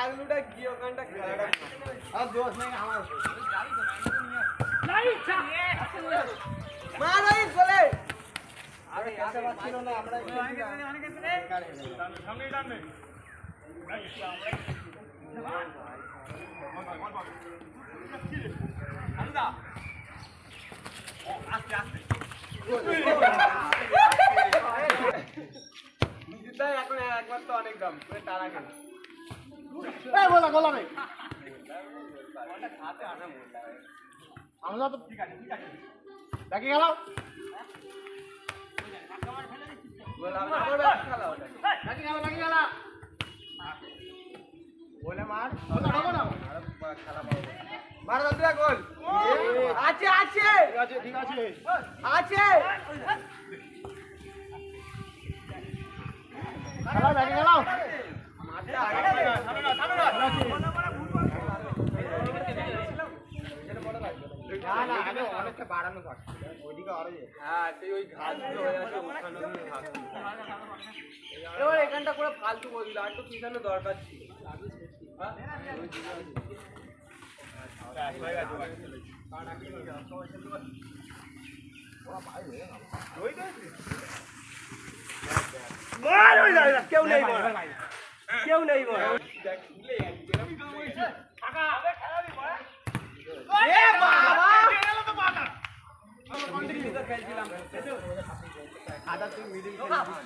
লাগলুটা কি ওখানটা খেলাটা আর দোষ নেই আমার মার ওই গোলে আরে কাছে পাচ্ছিল না আমরা সামনেই টানবে হামদা আস্তে আস্তে জিদ্দাই এখন একবার তো অনেক দাম পুরো তারা গেল এই বলা গোলা নেই ওটা খাতে আনা মোটা আমরা তো ঠিক আছে দেখি গেল গোলা আমার ব্যাট খেলা ওটা দেখি গেল বলে মার ওটা হবে না আর খেলা পাবো মার দাও দুটা গোল আছে আছে ঠিক আছে আছে খেলা দেখি গেল মারটা আগে না না আগে অনেকটা বাড়ানো থাকছে ওইদিকে আরো হ্যাঁ সেই ওই ঘাসগুলো হয়ে আছে ওখানে ঘাস এবার এখানটা পুরো ফালতু করে দিল আর তো পিছনে দরকার ছিল কেউ নেই কেউ নেই আদা তুই মিডিল খেলছিস